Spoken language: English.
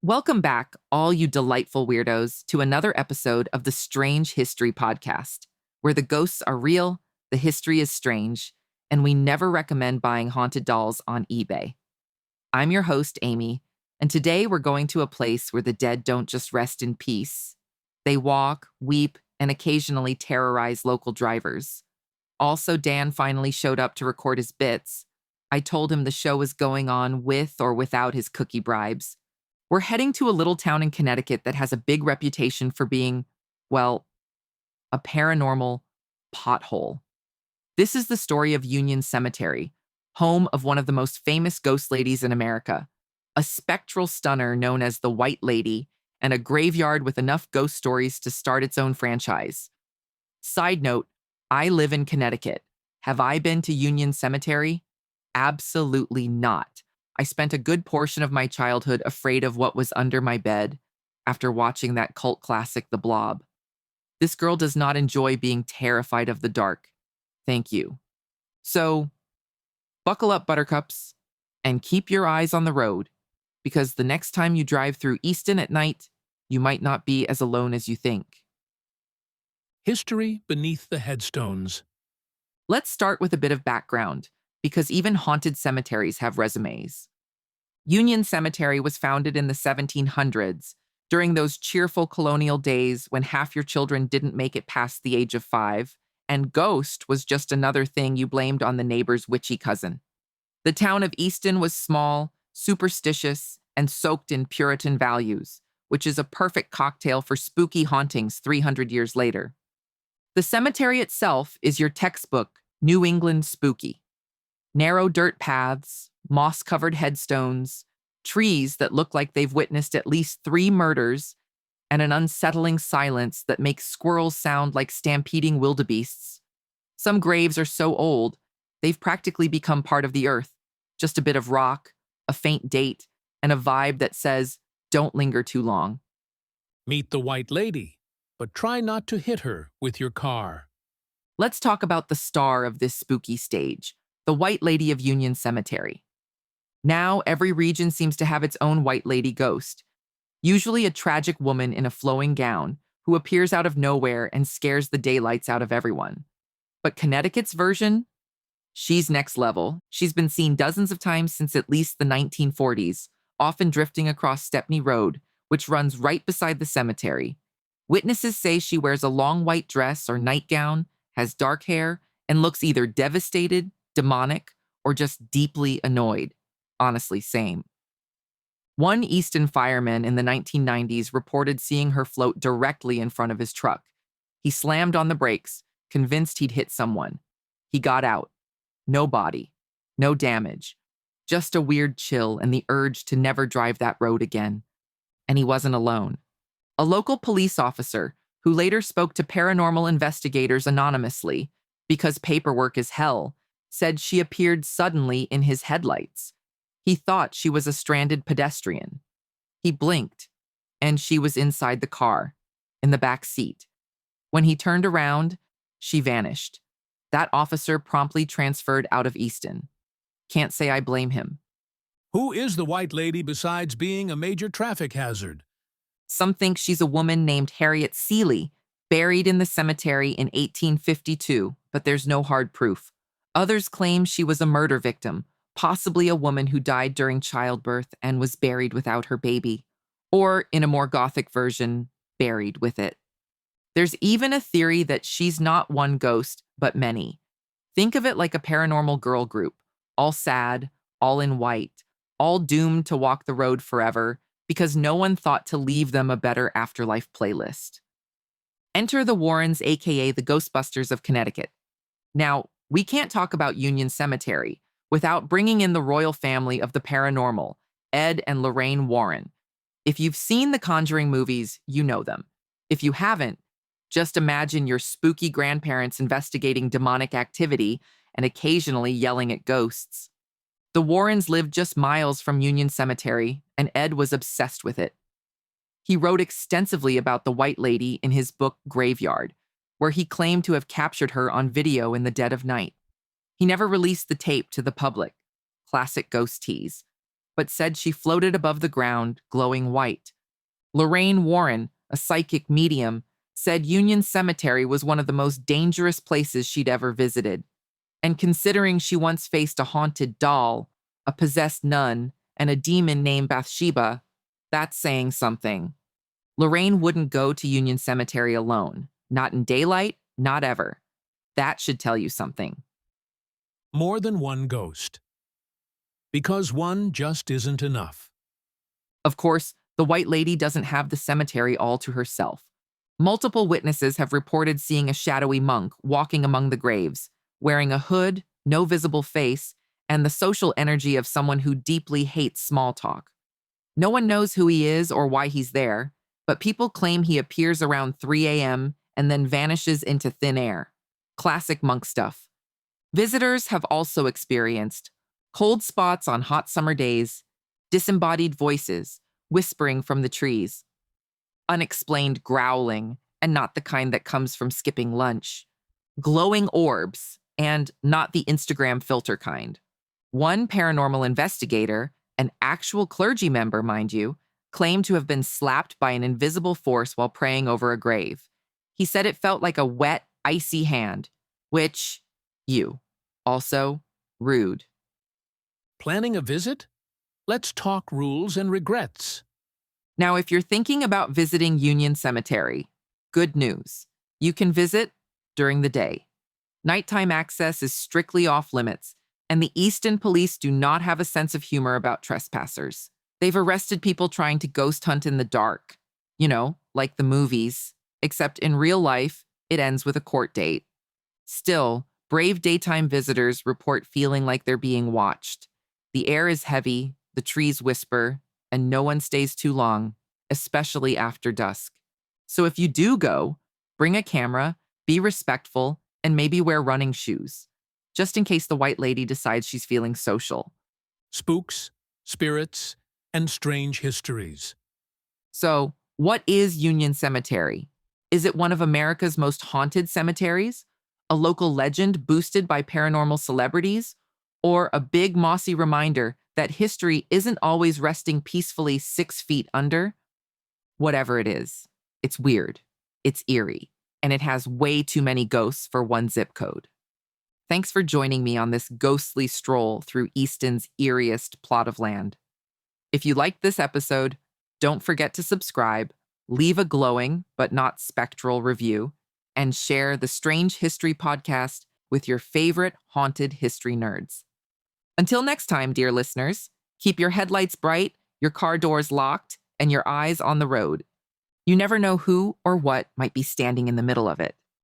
Welcome back, all you delightful weirdos, to another episode of the Strange History Podcast, where the ghosts are real, the history is strange, and we never recommend buying haunted dolls on eBay. I'm your host, Amy, and today we're going to a place where the dead don't just rest in peace. They walk, weep, and occasionally terrorize local drivers. Also, Dan finally showed up to record his bits. I told him the show was going on with or without his cookie bribes. We're heading to a little town in Connecticut that has a big reputation for being, well, a paranormal pothole. This is the story of Union Cemetery, home of one of the most famous ghost ladies in America, a spectral stunner known as the White Lady, and a graveyard with enough ghost stories to start its own franchise. Side note, I live in Connecticut. Have I been to Union Cemetery? Absolutely not. I spent a good portion of my childhood afraid of what was under my bed after watching that cult classic, The Blob. This girl does not enjoy being terrified of the dark. Thank you. So, buckle up, buttercups, and keep your eyes on the road, because the next time you drive through Easton at night, you might not be as alone as you think. History beneath the headstones. Let's start with a bit of background, because even haunted cemeteries have resumes. Union Cemetery was founded in the 1700s, during those cheerful colonial days when half your children didn't make it past the age of 5, and ghost was just another thing you blamed on the neighbor's witchy cousin. The town of Easton was small, superstitious, and soaked in Puritan values, which is a perfect cocktail for spooky hauntings 300 years later. The cemetery itself is your textbook New England spooky. Narrow dirt paths, moss-covered headstones, trees that look like they've witnessed at least 3 murders, and an unsettling silence that makes squirrels sound like stampeding wildebeests. Some graves are so old, they've practically become part of the earth. Just a bit of rock, a faint date, and a vibe that says, don't linger too long. Meet the White Lady, but try not to hit her with your car. Let's talk about the star of this spooky stage, the White Lady of Union Cemetery. Now, every region seems to have its own White Lady ghost, usually a tragic woman in a flowing gown who appears out of nowhere and scares the daylights out of everyone. But Connecticut's version? She's next level. She's been seen dozens of times since at least the 1940s, often drifting across Stepney Road, which runs right beside the cemetery. Witnesses say she wears a long white dress or nightgown, has dark hair, and looks either devastated, demonic, or just deeply annoyed. Honestly, same. One Easton fireman in the 1990s reported seeing her float directly in front of his truck. He slammed on the brakes, convinced he'd hit someone. He got out. No body. No damage. Just a weird chill and the urge to never drive that road again. And he wasn't alone. A local police officer, who later spoke to paranormal investigators anonymously, because paperwork is hell, said she appeared suddenly in his headlights. He thought she was a stranded pedestrian. He blinked, and she was inside the car, in the back seat. When he turned around, she vanished. That officer promptly transferred out of Easton. Can't say I blame him. Who is the White Lady besides being a major traffic hazard? Some think she's a woman named Harriet Seeley, buried in the cemetery in 1852, but there's no hard proof. Others claim she was a murder victim, possibly a woman who died during childbirth and was buried without her baby, or, in a more gothic version, buried with it. There's even a theory that she's not one ghost, but many. Think of it like a paranormal girl group, all sad, all in white, all doomed to walk the road forever because no one thought to leave them a better afterlife playlist. Enter the Warrens, aka the Ghostbusters of Connecticut. Now, we can't talk about Union Cemetery without bringing in the royal family of the paranormal, Ed and Lorraine Warren. If you've seen the Conjuring movies, you know them. If you haven't, just imagine your spooky grandparents investigating demonic activity and occasionally yelling at ghosts. The Warrens lived just miles from Union Cemetery, and Ed was obsessed with it. He wrote extensively about the White Lady in his book Graveyard, where he claimed to have captured her on video in the dead of night. He never released the tape to the public. Classic ghost tease. but said she floated above the ground, glowing white. Lorraine Warren, a psychic medium, said Union Cemetery was one of the most dangerous places she'd ever visited. And considering she once faced a haunted doll, a possessed nun, and a demon named Bathsheba, that's saying something. Lorraine wouldn't go to Union Cemetery alone. Not in daylight, not ever. That should tell you something. More than one ghost. Because one just isn't enough. Of course, the White Lady doesn't have the cemetery all to herself. Multiple witnesses have reported seeing a shadowy monk walking among the graves, wearing a hood, no visible face, and the social energy of someone who deeply hates small talk. No one knows who he is or why he's there, but people claim he appears around 3 a.m. and then vanishes into thin air. Classic monk stuff. Visitors have also experienced cold spots on hot summer days, disembodied voices whispering from the trees, unexplained growling, and not the kind that comes from skipping lunch, glowing orbs, and not the Instagram filter kind. One paranormal investigator, an actual clergy member, mind you, claimed to have been slapped by an invisible force while praying over a grave. He said it felt like a wet, icy hand, which, also, rude. Planning a visit? Let's talk rules and regrets. Now, if you're thinking about visiting Union Cemetery, good news. You can visit during the day. Nighttime access is strictly off limits, and the Easton police do not have a sense of humor about trespassers. They've arrested people trying to ghost hunt in the dark. Like the movies. Except in real life, it ends with a court date. Still, brave daytime visitors report feeling like they're being watched. The air is heavy, the trees whisper, and no one stays too long, especially after dusk. So if you do go, bring a camera, be respectful, and maybe wear running shoes, just in case the White Lady decides she's feeling social. Spooks, spirits, and strange histories. So, what is Union Cemetery? Is it one of America's most haunted cemeteries? A local legend boosted by paranormal celebrities? Or a big mossy reminder that history isn't always resting peacefully 6 feet under? Whatever it is, it's weird, it's eerie, and it has way too many ghosts for one zip code. Thanks for joining me on this ghostly stroll through Easton's eeriest plot of land. If you liked this episode, don't forget to subscribe, leave a glowing but not spectral review, and share the Strange History Podcast with your favorite haunted history nerds. Until next time, dear listeners, keep your headlights bright, your car doors locked, and your eyes on the road. You never know who or what might be standing in the middle of it.